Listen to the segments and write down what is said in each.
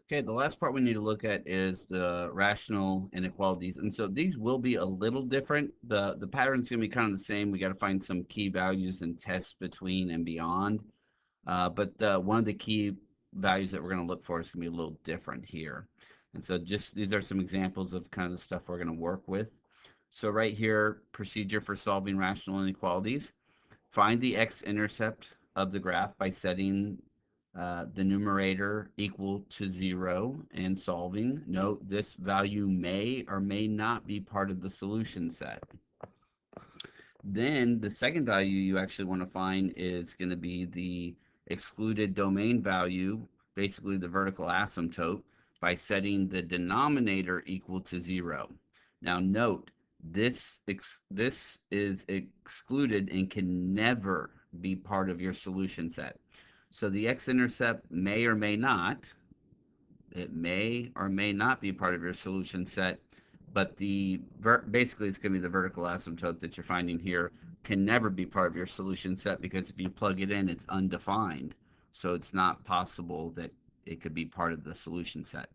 Okay, the last part we need to look at is the rational inequalities. And so these will be a little different. The pattern's going to be kind of the same. We got to find some key values and tests between and beyond. But one of the key values that we're going to look for is going to be a little different here. And so just these are some examples of kind of the stuff we're going to work with. So right here, procedure for solving rational inequalities. Find the x-intercept of the graph by setting the numerator equal to 0 and solving. Note this value may or may not be part of the solution set. Then the second value you actually want to find is going to be the excluded domain value, basically the vertical asymptote, by setting the denominator equal to 0. Now note, this is excluded and can never be part of your solution set. So the x-intercept may or may not, it may or may not be part of your solution set, but basically it's going to be the vertical asymptote that you're finding here can never be part of your solution set because if you plug it in, it's undefined. So it's not possible that it could be part of the solution set.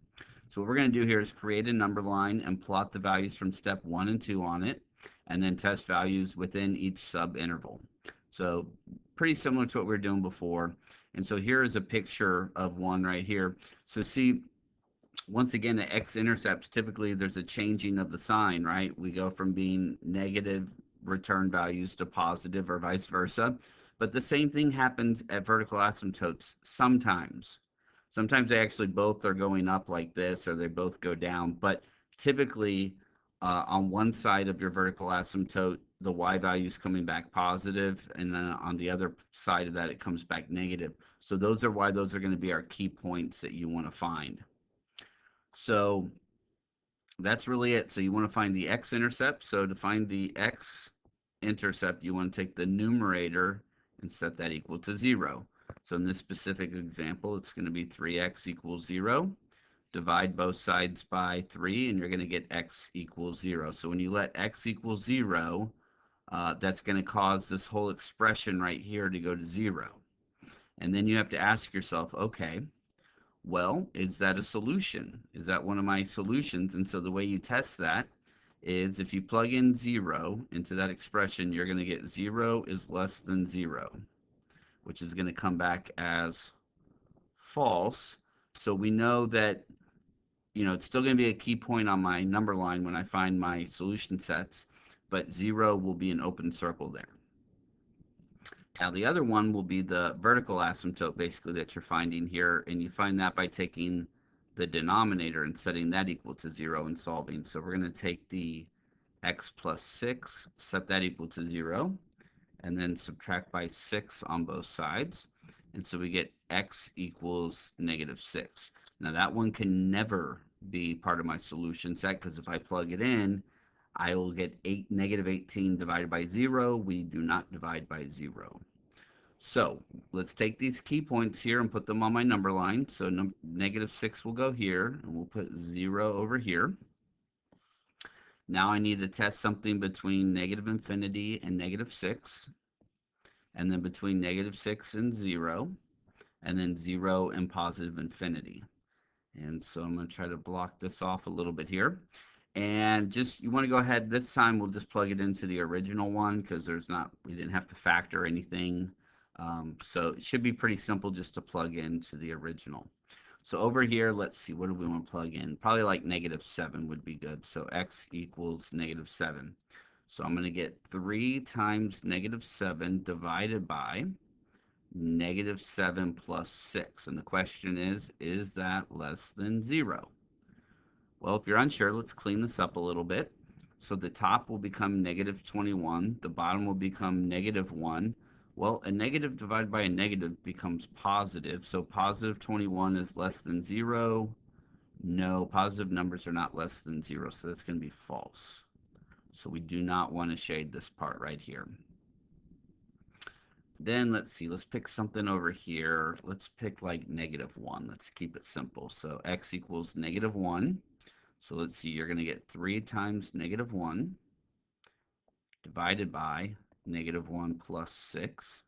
So what we're going to do here is create a number line and plot the values from step 1 and 2 on it, and then test values within each sub-interval. So pretty similar to what we were doing before. And so here is a picture of one right here. So see, once again, at x-intercepts, typically there's a changing of the sign, right? We go from being negative return values to positive or vice versa. But the same thing happens at vertical asymptotes sometimes. Sometimes they actually both are going up like this or they both go down. But typically, on one side of your vertical asymptote, the y value is coming back positive, and then on the other side of that, it comes back negative. So those are why those are going to be our key points that you want to find. So that's really it. So you want to find the x-intercept. So to find the x-intercept, you want to take the numerator and set that equal to 0. So in this specific example, it's going to be 3x equals 0. Divide both sides by 3, and you're going to get x equals 0. So when you let x equal 0, that's going to cause this whole expression right here to go to 0. And then you have to ask yourself, okay, well, is that a solution? Is that one of my solutions? And so the way you test that is if you plug in 0 into that expression, you're going to get 0 is less than 0, which is going to come back as false. So we know that, it's still going to be a key point on my number line when I find my solution sets, but 0 will be an open circle there. Now the other one will be the vertical asymptote basically that you're finding here, and you find that by taking the denominator and setting that equal to 0 and solving. So we're going to take the x plus 6, set that equal to 0, and then subtract by 6 on both sides. And so we get x equals negative 6. Now that one can never be part of my solution set because if I plug it in, I will get negative 18 divided by 0. We do not divide by 0. So let's take these key points here and put them on my number line. So negative 6 will go here, and we'll put 0 over here. Now I need to test something between negative infinity and negative 6, and then between negative 6 and 0, and then 0 and positive infinity. And so I'm going to try to block this off a little bit here. And just, you want to go ahead, this time we'll just plug it into the original one because we didn't have to factor anything. So it should be pretty simple just to plug into the original. So over here, let's see, what do we want to plug in? Probably like negative 7 would be good. So x equals negative 7. So I'm going to get 3 times negative 7 divided by negative 7 plus 6. And the question is that less than 0? Well, if you're unsure, let's clean this up a little bit. So the top will become negative 21. The bottom will become negative 1. Well, a negative divided by a negative becomes positive. So positive 21 is less than 0. No, positive numbers are not less than 0. So that's going to be false. So we do not want to shade this part right here. Then let's see, let's pick something over here. Let's pick like negative 1. Let's keep it simple. So x equals negative 1. So let's see, you're going to get 3 times negative 1 divided by negative 1 plus 6.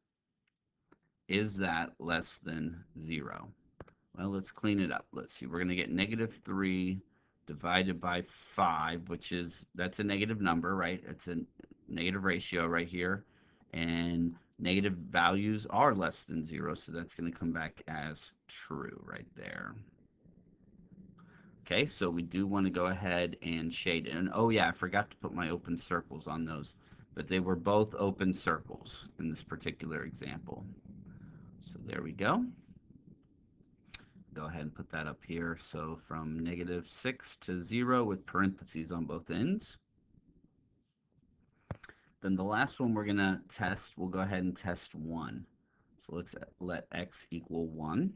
Is that less than 0? Well, let's clean it up. Let's see. We're going to get negative 3 divided by 5, which is, that's a negative number, right? It's a negative ratio right here. And negative values are less than 0, so that's going to come back as true right there. Okay, so we do want to go ahead and shade it. And oh yeah, I forgot to put my open circles on those, but they were both open circles in this particular example. So there we go. Go ahead and put that up here. So from negative 6 to 0 with parentheses on both ends. Then the last one we're going to test, we'll go ahead and test 1. So let's let x equal 1.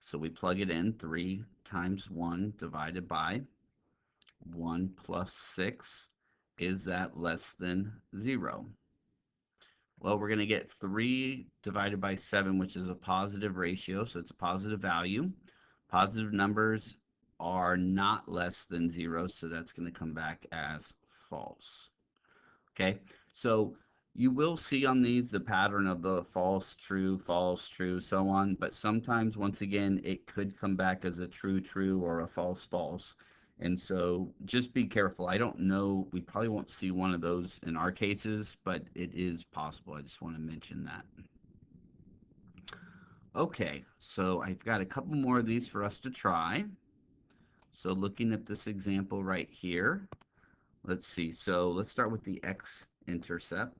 So we plug it in, 3 times 1 divided by 1 plus 6. Is that less than 0? Well, we're going to get 3 divided by 7, which is a positive ratio, so it's a positive value. Positive numbers are not less than 0, so that's going to come back as false. Okay, so you will see on these the pattern of the false, true, so on, but sometimes, once again, it could come back as a true, true, or a false, false. And so just be careful. I don't know, we probably won't see one of those in our cases, but it is possible. I just want to mention that. Okay, so I've got a couple more of these for us to try. So looking at this example right here, let's see. So let's start with the x-intercept.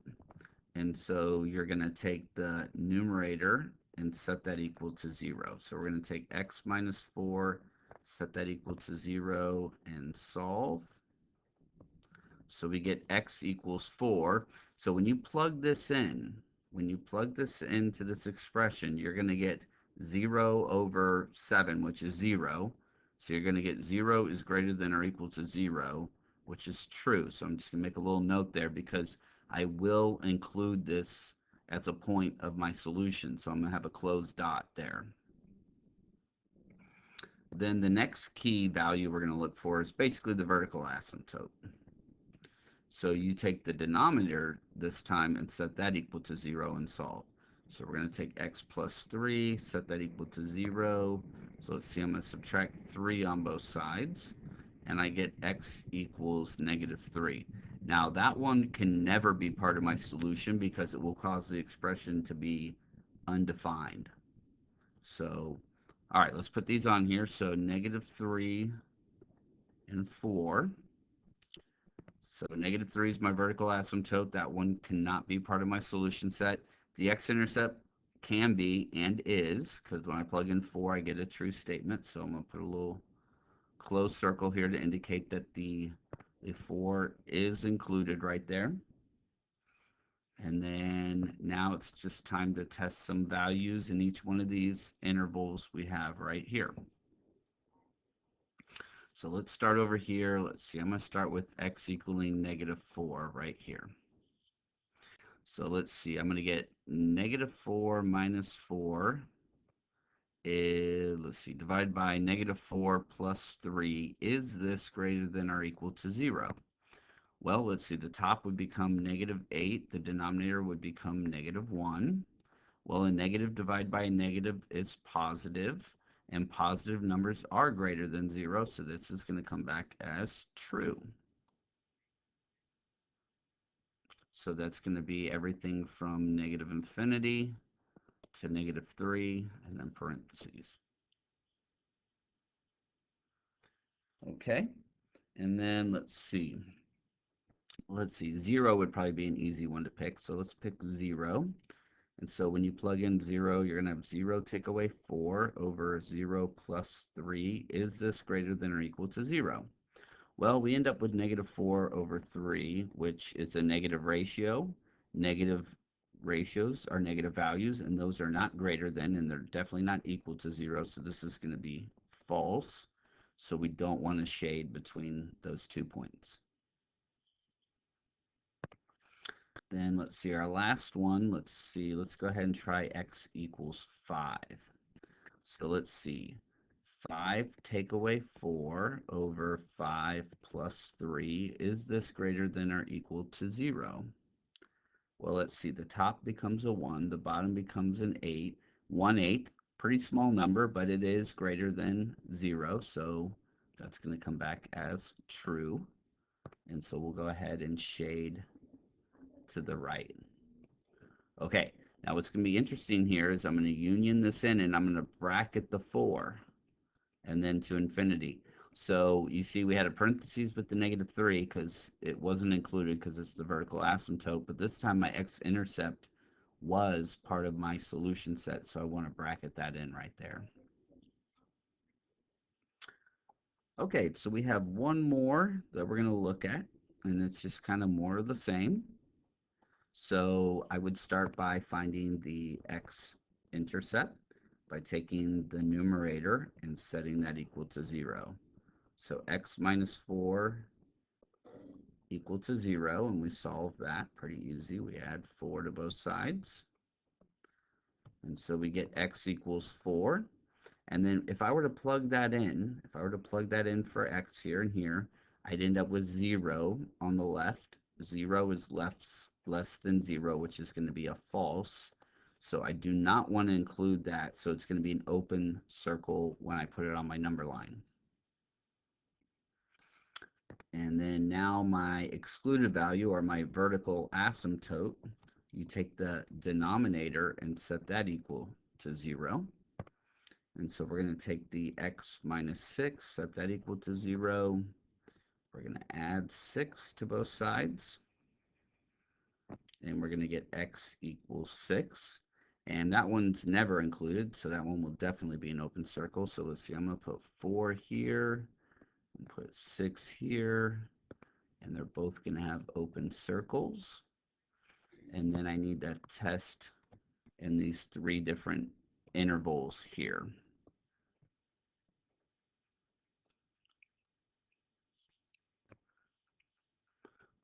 And so you're going to take the numerator and set that equal to 0. So we're going to take x minus 4, set that equal to 0, and solve. So we get x equals 4. So when you plug this in, into this expression, you're going to get 0 over 7, which is 0. So you're going to get 0 is greater than or equal to 0, which is true. So I'm just going to make a little note there because I will include this as a point of my solution. So I'm going to have a closed dot there. Then the next key value we're going to look for is basically the vertical asymptote. So you take the denominator this time and set that equal to 0 and solve. So we're going to take x plus 3, set that equal to 0. So let's see, I'm going to subtract 3 on both sides, and I get x equals negative 3. Now that one can never be part of my solution because it will cause the expression to be undefined. So, all right, let's put these on here. So negative 3 and 4. So negative 3 is my vertical asymptote. That one cannot be part of my solution set. The x-intercept can be and is, because when I plug in 4, I get a true statement. So I'm going to put a little closed circle here to indicate that the 4 is included right there. And then now it's just time to test some values in each one of these intervals we have right here. So let's start over here. Let's see, I'm going to start with x equaling negative 4 right here. So let's see, I'm going to get negative 4 minus 4 is, let's see, divided by negative 4 plus 3. Is this greater than or equal to 0? Well, let's see, the top would become negative 8. The denominator would become negative 1. Well, a negative divided by a negative is positive, and positive numbers are greater than 0, so this is going to come back as true. So that's going to be everything from negative infinity to negative 3, and then parentheses. Okay, and then let's see. 0 would probably be an easy one to pick, so let's pick 0. And so when you plug in 0, you're going to have 0 take away 4 over 0 plus 3. Is this greater than or equal to 0? Well, we end up with negative 4 over 3, which is a negative ratio. Negative ratios are negative values, and those are not greater than, and they're definitely not equal to 0, so this is going to be false. So we don't want to shade between those 2 points. Then let's see our last one. Let's go ahead and try x equals 5. So let's see. 5 take away 4 over 5 plus 3. Is this greater than or equal to 0? Well, let's see. The top becomes a 1. The bottom becomes an 8. 1/8 Pretty small number, but it is greater than 0, so that's going to come back as true. And so we'll go ahead and shade to the right. Okay, now what's going to be interesting here is I'm going to union this in and I'm going to bracket the 4 and then to infinity. So you see we had a parentheses with the -3 because it wasn't included because it's the vertical asymptote, but this time my x-intercept was part of my solution set, so I want to bracket that in right there. Okay, so we have one more that we're going to look at, and it's just kind of more of the same. So I would start by finding the x-intercept by taking the numerator and setting that equal to 0. So x minus 4 equal to 0, and we solve that pretty easy. We add 4 to both sides, and so we get x equals 4. And then if I were to plug that in, if I were to plug that in for x here and here, I'd end up with 0 on the left. 0 is less than 0, which is going to be a false. So I do not want to include that. So it's going to be an open circle when I put it on my number line. And then now my excluded value, or my vertical asymptote, you take the denominator and set that equal to 0. And so we're going to take the x minus 6, set that equal to 0. We're going to add 6 to both sides. And we're going to get x equals 6. And that one's never included, so that one will definitely be an open circle. So let's see, I'm going to put 4 here, and put 6 here, and they're both going to have open circles. And then I need to test in these 3 different intervals here.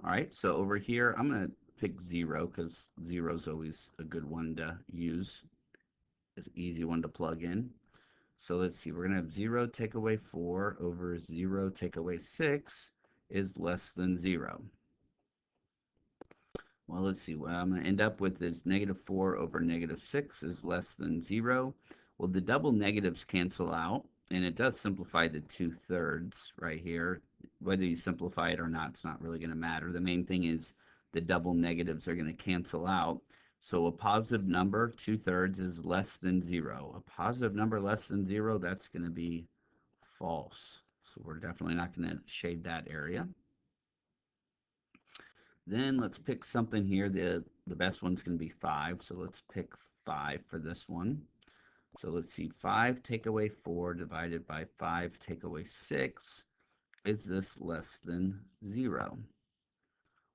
All right, so over here, I'm going to pick 0 because 0 is always a good one to use. It's an easy one to plug in. So let's see, we're going to have 0 take away 4 over 0 take away 6 is less than 0. Well, let's see, what I'm going to end up with is -4 over -6 is less than 0. Well, the double negatives cancel out, and it does simplify to 2/3 right here. Whether you simplify it or not, it's not really going to matter. The main thing is the double negatives are going to cancel out. So a positive number, 2/3, is less than 0. A positive number less than 0, that's going to be false. So we're definitely not going to shade that area. Then let's pick something here. The best one's going to be 5. So let's pick 5 for this one. So let's see, 5 take away 4 divided by 5 take away 6. Is this less than 0?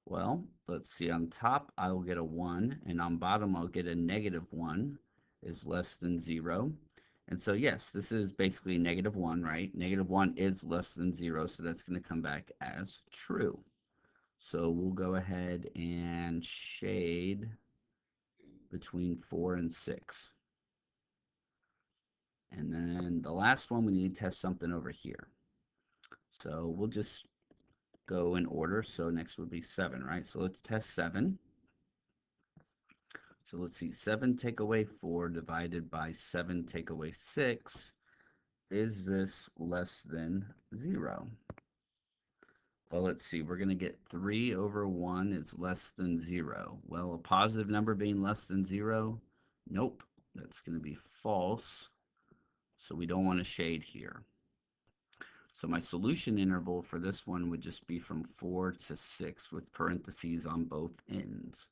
Well, let's see, on top I will get a 1, and on bottom I'll get a -1 is less than 0. And so yes, this is basically -1, right? -1 is less than 0, so that's going to come back as true. So we'll go ahead and shade between 4 and 6. And then the last one, we need to test something over here. So we'll just go in order. So next would be 7, right? So let's test 7. So let's see, 7 take away 4 divided by 7 take away 6. Is this less than 0? Well, let's see, we're going to get 3 over 1 is less than 0. Well, a positive number being less than 0, nope, that's going to be false. So we don't want to shade here. So my solution interval for this one would just be from 4 to 6 with parentheses on both ends.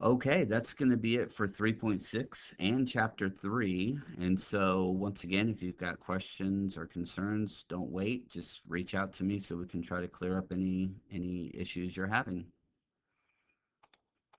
Okay, that's going to be it for 3.6 and chapter 3. And so once again, if you've got questions or concerns, don't wait. Just reach out to me so we can try to clear up any issues you're having.